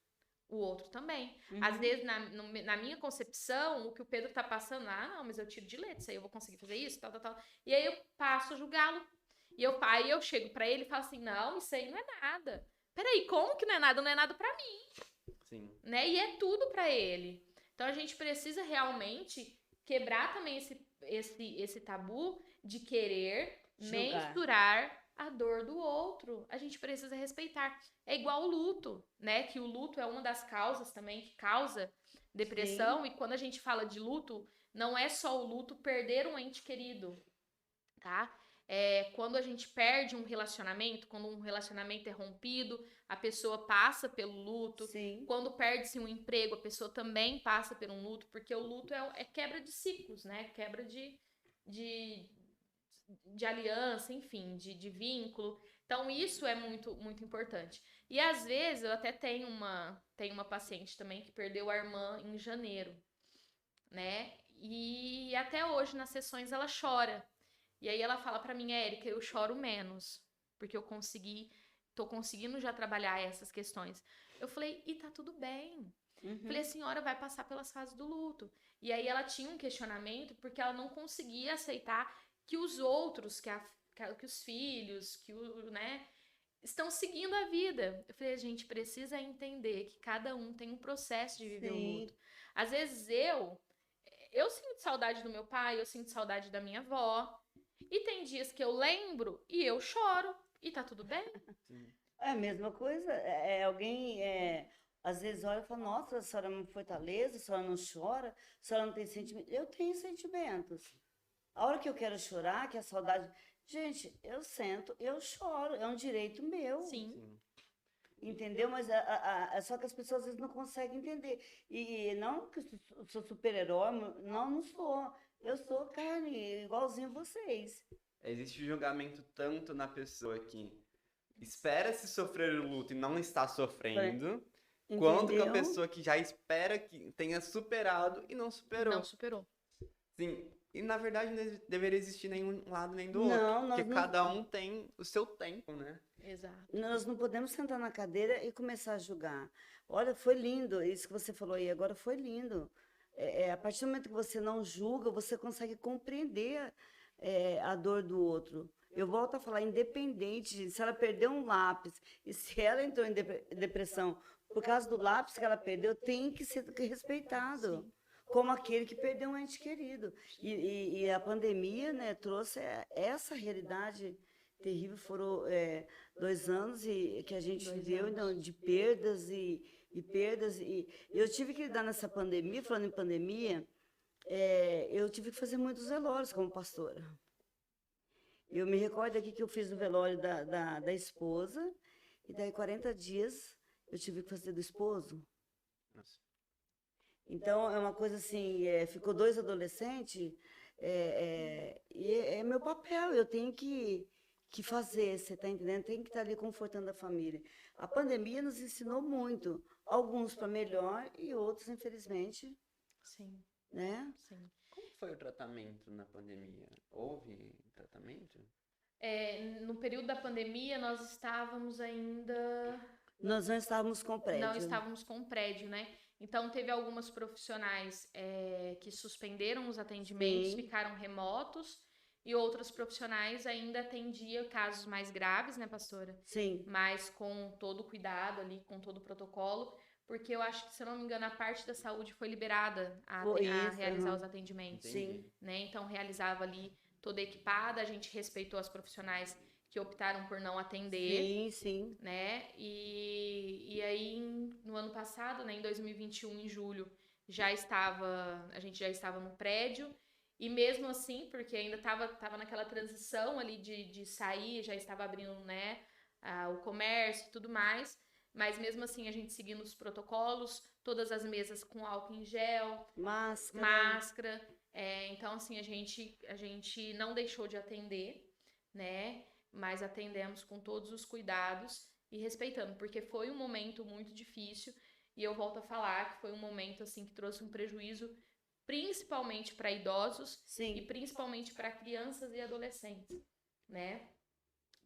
O outro também. Às vezes, na minha concepção, o que o Pedro tá passando, não, mas eu tiro de letra, isso aí eu vou conseguir fazer isso, tal. E aí eu passo a julgá-lo. E aí eu chego pra ele e falo assim, não, isso aí não é nada. Peraí, como que não é nada? Não é nada pra mim. Sim. Né? E é tudo pra ele. Então, a gente precisa realmente quebrar também esse tabu de querer mensurar a dor do outro. A gente precisa respeitar. É igual o luto, né? Que o luto é uma das causas também que causa depressão. Sim. E quando a gente fala de luto, não é só o luto perder um ente querido, tá? quando a gente perde um relacionamento, quando um relacionamento é rompido, a pessoa passa pelo luto. Sim. Quando perde-se um emprego, a pessoa também passa por um luto, porque o luto é quebra de ciclos, né? Quebra de, de aliança, enfim, de vínculo. Então, isso é muito, muito importante. E às vezes, eu até tenho uma paciente também que perdeu a irmã em janeiro, né? E até hoje, nas sessões, ela chora. E aí ela fala pra mim, Érica, eu choro menos, porque tô conseguindo já trabalhar essas questões. Eu falei, e tá tudo bem. Falei, a senhora vai passar pelas fases do luto. E aí ela tinha um questionamento, porque ela não conseguia aceitar que os outros, que os filhos, né, estão seguindo a vida. Eu falei, a gente precisa entender que cada um tem um processo de viver o Sim. luto. Às vezes eu sinto saudade do meu pai, eu sinto saudade da minha avó. E tem dias que eu lembro e eu choro. E tá tudo bem? Sim. É a mesma coisa. Alguém às vezes olha e fala, nossa, a senhora não fortaleza, a senhora não chora, a senhora não tem sentimento. Eu tenho sentimentos. A hora que eu quero chorar, que a saudade. Gente, eu sento, eu choro, é um direito meu. Sim. Sim. Entendeu? Mas só que as pessoas às vezes não conseguem entender. E não que eu sou super-herói, não, não sou. Eu sou carne, igualzinho vocês. Existe um julgamento tanto na pessoa que espera se sofrer o luto e não está sofrendo, quanto com a Entendeu? pessoa que já espera que tenha superado e não superou. Não superou. Sim, e na verdade não deveria existir nenhum lado nem do outro, Não, porque nós não, cada um tem o seu tempo, né? Exato. nós não podemos sentar na cadeira e começar a julgar. Olha, foi lindo, isso que você falou aí agora foi lindo. A partir do momento que você não julga, você consegue compreender a dor do outro. Eu volto a falar, independente, se ela perdeu um lápis e se ela entrou em depressão por causa do lápis que ela perdeu, tem que ser respeitado, como aquele que perdeu um ente querido. E a pandemia, né, trouxe essa realidade terrível. Foram 2 anos que a gente viveu então, de perdas e perdas. E eu tive que lidar nessa pandemia, falando em pandemia, eu tive que fazer muitos velórios como pastora. Eu me recordo aqui que eu fiz o velório da esposa, e daí 40 dias eu tive que fazer do esposo. Nossa. Então, é uma coisa assim, ficou 2 adolescentes, e é meu papel, eu tenho que fazer, você está entendendo? Tem que estar ali confortando a família. A pandemia nos ensinou muito, alguns para melhor e outros, infelizmente, Sim, né? sim. Como foi o tratamento na pandemia? Houve tratamento? No período da pandemia, nós estávamos ainda. Nós não estávamos com Não prédio. estávamos com prédio, né? Então, teve algumas profissionais que suspenderam os atendimentos, Sim. ficaram remotos, e outras profissionais ainda atendiam casos mais graves, né, pastora? Sim, Mas com todo o cuidado ali, com todo o protocolo, porque eu acho que, se eu não me engano, a parte da saúde foi liberada foi a isso. realizar os aham. atendimentos, Sim. né? Então, realizava ali toda equipada, a gente respeitou as profissionais que optaram por não atender, Sim, sim. né? E aí, no ano passado, né, em 2021, em julho, a gente já estava no prédio, e mesmo assim, porque ainda tava naquela transição ali de sair, já estava abrindo, né, o comércio e tudo mais, mas mesmo assim a gente seguindo os protocolos, todas as mesas com álcool em gel, Máscara. máscara, então assim, a gente não deixou de atender, né? Mas atendemos com todos os cuidados e respeitando, porque foi um momento muito difícil, e eu volto a falar que foi um momento assim que trouxe um prejuízo principalmente para idosos e Sim. principalmente para crianças e adolescentes, né?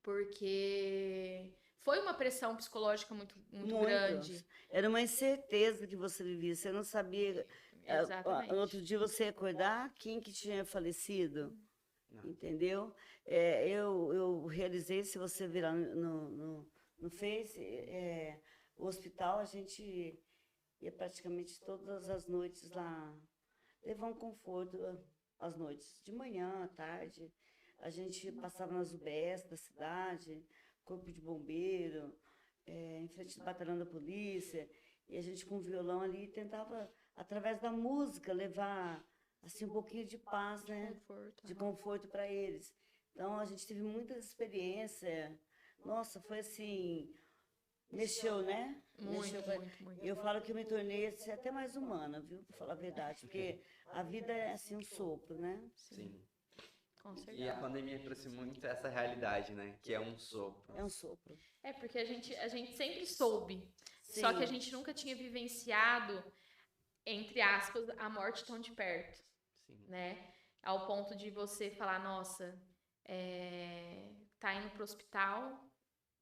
Porque foi uma pressão psicológica muito, muito grande. Era uma incerteza que você vivia. Você não sabia. No outro Exatamente. dia você ia acordar, quem que tinha falecido, Não. entendeu? Eu realizei, se você virar no Face, o hospital, a gente ia praticamente todas as noites lá, levar um conforto às noites, de manhã, à tarde. A gente passava nas UBS da cidade, corpo de bombeiro, em frente do batalhão da polícia, e a gente com o violão ali tentava, através da música, levar assim um pouquinho de paz, né? Conforto. De conforto para eles. Então, a gente teve muitas experiências. Nossa, foi assim, mexeu, né? Muito, Mexeu. muito. Eu falo que eu me tornei assim, até mais humana, viu? Pra falar a verdade, porque a vida é assim um sopro, né? Sim. Com E a certeza. pandemia trouxe muito essa realidade, né? Que é um sopro. É um sopro. É porque a gente sempre soube, só que a Sim. gente nunca tinha vivenciado, entre aspas, a morte tão de perto, Sim. né? Ao ponto de você falar, nossa, tá indo pro hospital,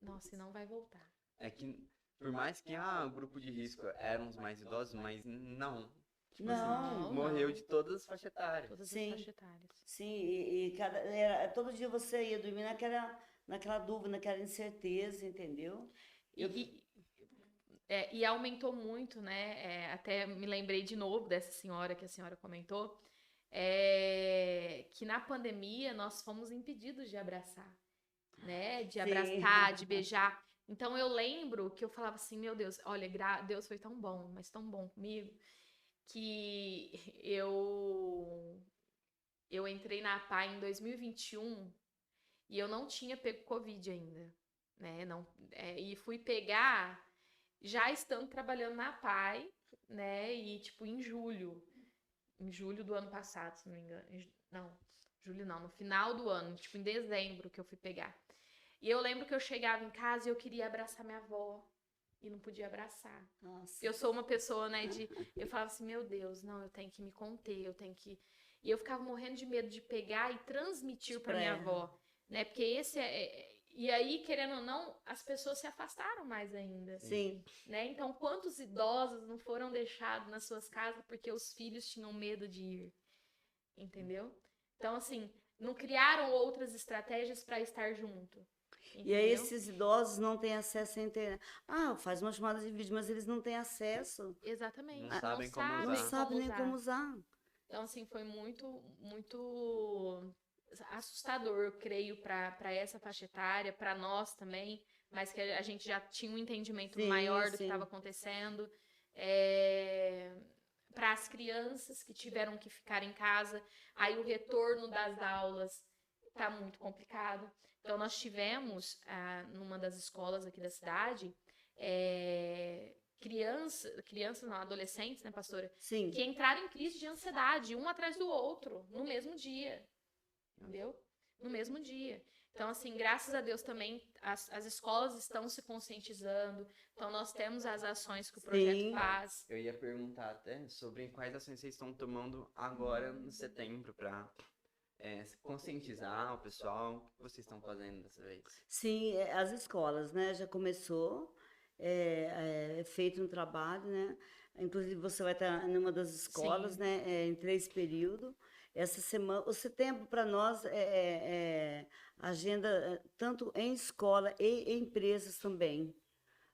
nossa, e não vai voltar. É que, por mais que o grupo de risco eram os mais idosos, mas não. Tipo assim, Não, morreu não. de todas as faixas etárias. Todas as Sim. faixas etárias. Sim, todo dia você ia dormir naquela dúvida, naquela incerteza, entendeu? Eu, E aumentou muito, né? Até me lembrei de novo dessa senhora que a senhora comentou, que na pandemia nós fomos impedidos de abraçar, né? De Sim. abraçar, de beijar. Então eu lembro que eu falava assim, meu Deus, olha, Deus foi tão bom, mas tão bom comigo, que eu entrei na APA em 2021 e eu não tinha pego Covid ainda, né? Não, e fui pegar já estando trabalhando na PAI, né? E tipo em julho do ano passado, se não me engano. Não, julho não, no final do ano, tipo em dezembro que eu fui pegar. E eu lembro que eu chegava em casa e eu queria abraçar minha avó e não podia abraçar. Nossa. Eu sou uma pessoa, né, eu falava assim, meu Deus, não, eu tenho que me conter, eu tenho que... E eu ficava morrendo de medo de pegar e transmitir para minha avó, né? Porque e aí, querendo ou não, as pessoas se afastaram mais ainda, Sim. né? Então, quantos idosos não foram deixados nas suas casas porque os filhos tinham medo de ir, entendeu? Então, assim, não criaram outras estratégias para estar junto, E aí entendeu? esses idosos não têm acesso à internet. Faz uma chamada de vídeo, mas eles não têm acesso. Exatamente. Não sabem como Não usar. sabem nem como usar. Então, assim, foi muito, muito assustador, eu creio, para essa faixa etária, para nós também, mas que a gente já tinha um entendimento Sim, maior do que sim. estava acontecendo. Para as crianças que tiveram que ficar em casa, aí o retorno das aulas está muito complicado. Então, nós tivemos, numa das escolas aqui da cidade, crianças, não, adolescentes, né, pastora? Sim. Que entraram em crise de ansiedade, um atrás do outro, no mesmo dia. Entendeu? No mesmo dia. Então, assim, graças a Deus também as escolas estão se conscientizando. Então, nós temos as ações que o projeto Sim. faz. Eu ia perguntar até sobre quais ações vocês estão tomando agora no setembro para conscientizar o pessoal. O que vocês estão fazendo dessa vez? Sim, as escolas, né? Já começou, feito um trabalho, né? Inclusive, você vai estar numa das escolas, Sim. né? Em 3 períodos. Essa semana, o setembro para nós é agenda tanto em escola e em empresas também.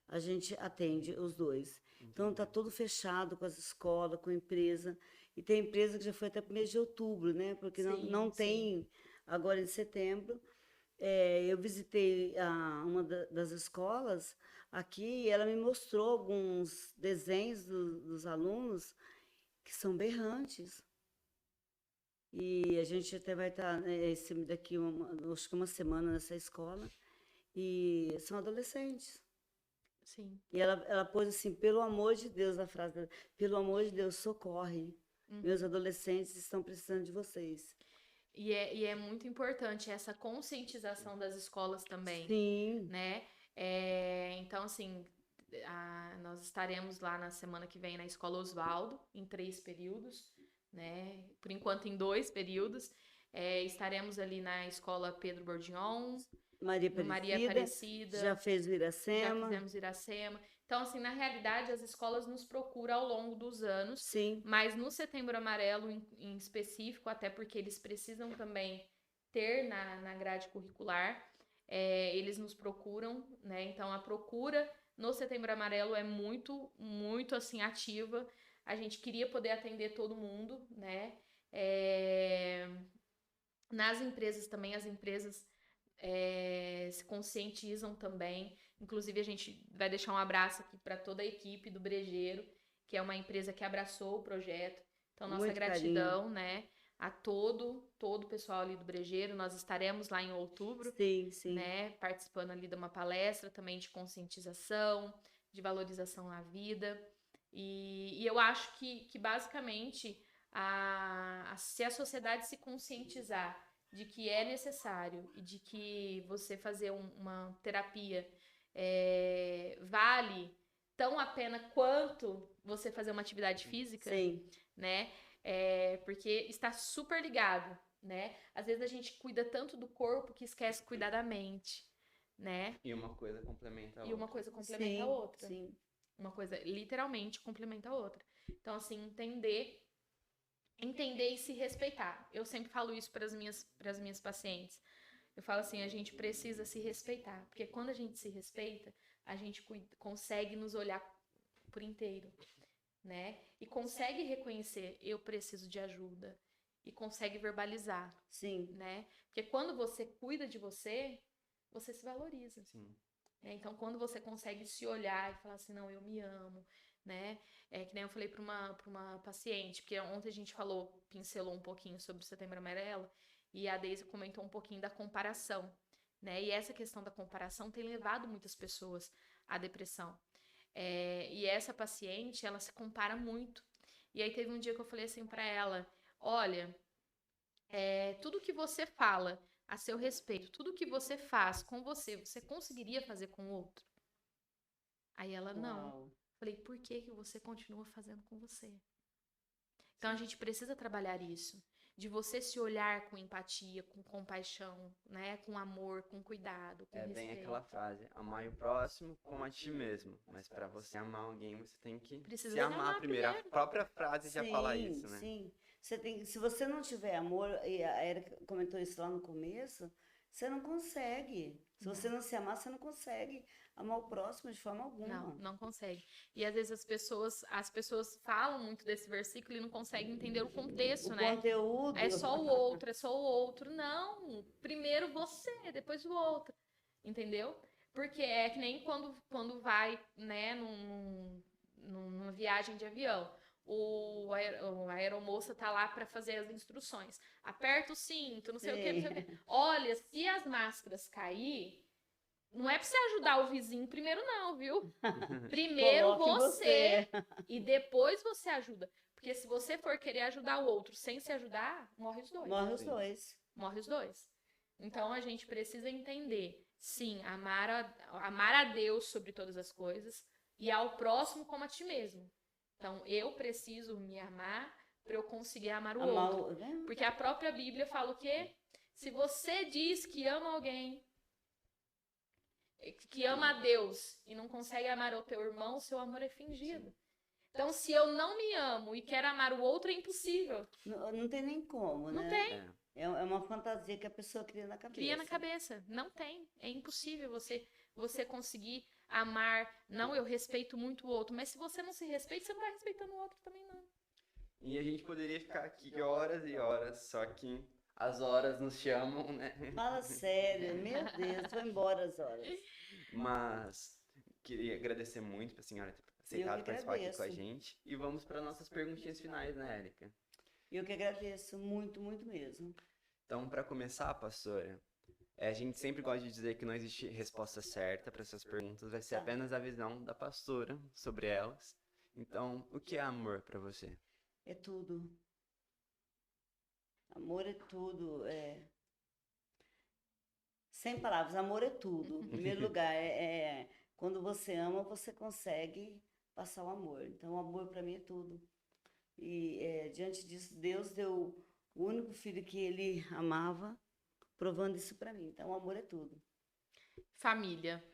A gente atende os dois. Então, está tudo fechado com as escolas, com a empresa. E tem empresa que já foi até para o mês de outubro, né? Porque não Sim, tem agora em setembro. Eu visitei uma das escolas aqui e ela me mostrou alguns desenhos dos alunos que são berrantes. E a gente até vai estar daqui acho que uma semana nessa escola. E são adolescentes. Sim. E ela pôs assim, pelo amor de Deus, a frase dela, pelo amor de Deus, socorre. Meus adolescentes estão precisando de vocês. E é muito importante essa conscientização das escolas também, Sim. né? Então, assim, nós estaremos lá na semana que vem na Escola Osvaldo, em 3 períodos, né? Por enquanto, em 2 períodos. Estaremos ali na Escola Pedro Bourdion, no Maria Aparecida. Já fez o Iracema. Já fizemos Iracema. Então, assim, na realidade, as escolas nos procuram ao longo dos anos. Sim. Mas no Setembro Amarelo, em específico, até porque eles precisam também ter na grade curricular, eles nos procuram, né? Então, a procura no Setembro Amarelo é muito, muito, assim, ativa. A gente queria poder atender todo mundo, né? Nas empresas também, as empresas se conscientizam também. Inclusive, a gente vai deixar um abraço aqui para toda a equipe do Brejeiro, que é uma empresa que abraçou o projeto. Então, nossa Muito gratidão, carinho. né? a todo o pessoal ali do Brejeiro. Nós estaremos lá em outubro, Sim, sim. né, participando ali de uma palestra também de conscientização, de valorização à vida. E eu acho que basicamente, se a sociedade se conscientizar de que é necessário e de que você fazer uma terapia vale tão a pena quanto você fazer uma atividade física, Sim. né? Porque está super ligado, né? Às vezes a gente cuida tanto do corpo que esquece de cuidar da mente, né? E uma coisa complementa a E uma outra. coisa complementa a Sim, outra. sim. Uma coisa literalmente complementa a outra. Então, assim, entender e se respeitar. Eu sempre falo isso para as minhas pacientes. Eu falo assim, a gente precisa se respeitar, porque quando a gente se respeita, a gente consegue nos olhar por inteiro, né? E consegue reconhecer, eu preciso de ajuda, e consegue verbalizar, Sim. né? Porque quando você cuida de você, você se valoriza. Sim. Então, quando você consegue se olhar e falar assim, não, eu me amo, né? Que nem eu falei para uma paciente, porque ontem a gente pincelou um pouquinho sobre o Setembro Amarelo, e a Deise comentou um pouquinho da comparação, né? E essa questão da comparação tem levado muitas pessoas à depressão. E essa paciente, ela se compara muito. E aí teve um dia que eu falei assim para ela, olha, tudo que você fala a seu respeito, tudo que você faz com você conseguiria fazer com o outro? Aí ela, não. Uau. Falei, por que você continua fazendo com você? Então a gente precisa trabalhar isso, de você se olhar com empatia, com compaixão, né, com amor, com cuidado, com Bem respeito. aquela frase, amar o próximo como a ti mesmo. Mas para você amar alguém, você tem que Precisa se amar primeiro. A própria frase já fala isso, né? Sim. Se você não tiver amor, e a Erika comentou isso lá no começo, você não consegue. Se você não se amar, você não consegue amar o próximo de forma alguma. Não consegue. E às vezes as pessoas falam muito desse versículo e não conseguem entender o contexto, O né? conteúdo. É só o outro, é só o outro. Não, primeiro você, depois o outro. Entendeu? Porque é que nem quando vai, né, numa viagem de avião. A aeromoça tá lá para fazer as instruções. Aperta o cinto, não sei o que, não sei o que. Olha, se as máscaras cair, não é pra você ajudar o vizinho primeiro, não, viu? Primeiro Coloque você e depois você ajuda. Porque se você for querer ajudar o outro sem se ajudar, morre os dois. Morre os dois. Morre os dois. Então a gente precisa entender, sim, amar a Deus sobre todas as coisas e ao próximo como a ti mesmo. Então eu preciso me amar para eu conseguir amar o outro. Porque a própria Bíblia fala o quê? Se você diz que ama alguém, que ama a Deus e não consegue amar o teu irmão, seu amor é fingido. Então, se eu não me amo e quero amar o outro, é impossível. Não tem nem como, Não né? tem. É uma fantasia que a pessoa cria na cabeça. Cria na cabeça. Não tem. É impossível você conseguir amar. Não, eu respeito muito o outro. Mas se você não se respeita, você não vai respeitando o outro também, não. E a gente poderia ficar aqui horas e horas, só que as horas nos chamam, né? Fala sério, meu Deus, foi embora as horas. Mas queria agradecer muito para a senhora ter aceitado participar aqui com a gente. E vamos para nossas perguntinhas finais, né, Érica? Eu que agradeço, muito, muito mesmo. Então, para começar, pastora, a gente sempre gosta de dizer que não existe resposta certa para essas perguntas, vai ser apenas a visão da pastora sobre elas. Então, o que é amor para você? É tudo. Amor é tudo. Sem palavras, amor é tudo. Em primeiro lugar, quando você ama, você consegue passar o amor. Então, o amor para mim é tudo. E diante disso, Deus deu o único filho que ele amava, provando isso para mim. Então, o amor é tudo. Família.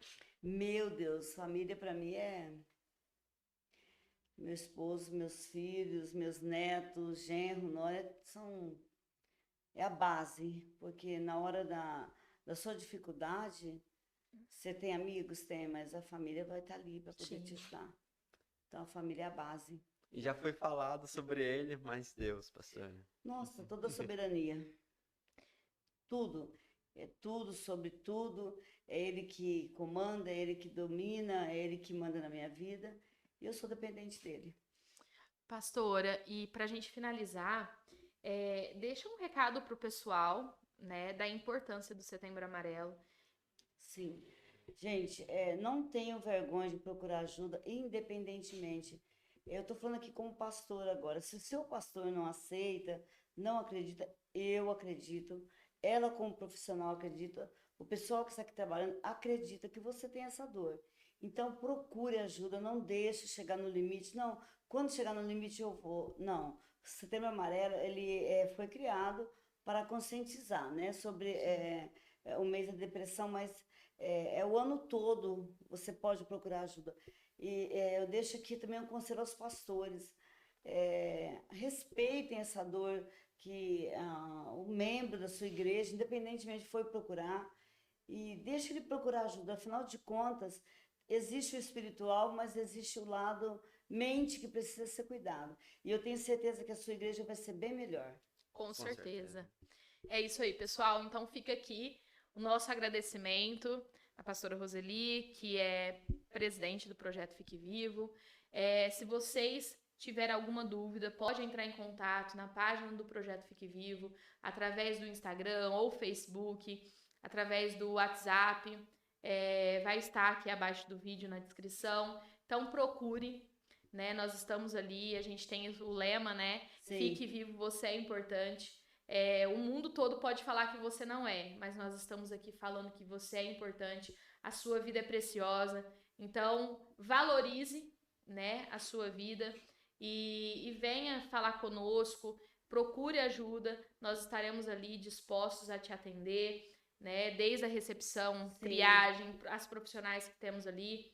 Meu Deus, família para mim é meu esposo, meus filhos, meus netos, genro, nora, é a base, porque na hora da sua dificuldade, você tem amigos, tem, mas a família vai estar ali para poder te ajudar. Então, a família é a base. E já foi falado sobre ele, mas Deus, pastora. Nossa, toda a soberania. Tudo. É tudo sobre tudo. É Ele que comanda, é Ele que domina, é Ele que manda na minha vida. E eu sou dependente dele. Pastora, e para a gente finalizar, deixa um recado pro pessoal, né, da importância do Setembro Amarelo. Sim. Gente, não tenham vergonha de procurar ajuda, independentemente. Eu estou falando aqui como pastor agora. Se o seu pastor não aceita, não acredita, eu acredito. Ela, como profissional, acredita. O pessoal que está aqui trabalhando acredita que você tem essa dor. Então, procure ajuda, não deixe chegar no limite. Não, quando chegar no limite eu vou. Não. O Setembro Amarelo, ele foi criado para conscientizar, né, sobre o mês da depressão, mas o ano todo você pode procurar ajuda. E eu deixo aqui também um conselho aos pastores. Respeitem essa dor que o membro da sua igreja, independentemente, foi procurar. E deixe ele procurar ajuda. Afinal de contas, existe o espiritual, mas existe o lado mente que precisa ser cuidado. E eu tenho certeza que a sua igreja vai ser bem melhor. Com certeza. É isso aí, pessoal. Então fica aqui o nosso agradecimento à pastora Roseli, que é presidente do Projeto Fique Vivo. Se vocês tiverem alguma dúvida, pode entrar em contato na página do Projeto Fique Vivo, através do Instagram ou Facebook, através do WhatsApp. Vai estar aqui abaixo do vídeo na descrição. Então procure, né? Nós estamos ali, a gente tem o lema, né? Sim. Fique vivo, você é importante. O mundo todo pode falar que você não é, mas nós estamos aqui falando que você é importante, a sua vida é preciosa. Então, valorize, né, a sua vida e venha falar conosco, procure ajuda, nós estaremos ali dispostos a te atender, né, desde a recepção, Sim. triagem, as profissionais que temos ali.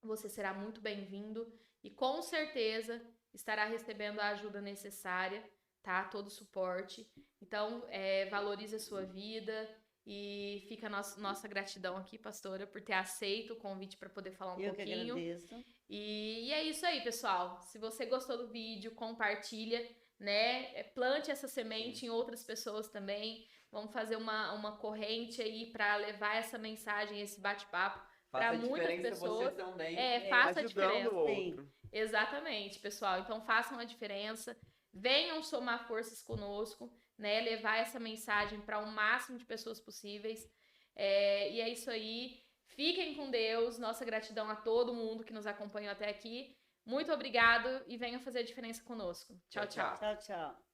Você será muito bem-vindo e com certeza estará recebendo a ajuda necessária, tá? Todo o suporte. Então, valorize a sua vida e fica a nossa gratidão aqui, pastora, por ter aceito o convite para poder falar um pouquinho. Eu que agradeço. E é isso aí, pessoal. Se você gostou do vídeo, compartilha, né? Plante essa semente em outras pessoas também. Vamos fazer uma corrente aí para levar essa mensagem, esse bate-papo para muitas pessoas. Você também, faça a ajudando diferença. o outro. Exatamente, pessoal. Então façam a diferença. Venham somar forças conosco, né? Levar essa mensagem para o máximo de pessoas possíveis. E é isso aí. Fiquem com Deus. Nossa gratidão a todo mundo que nos acompanhou até aqui. Muito obrigado e venham fazer a diferença conosco. Tchau, tchau. Tchau, tchau.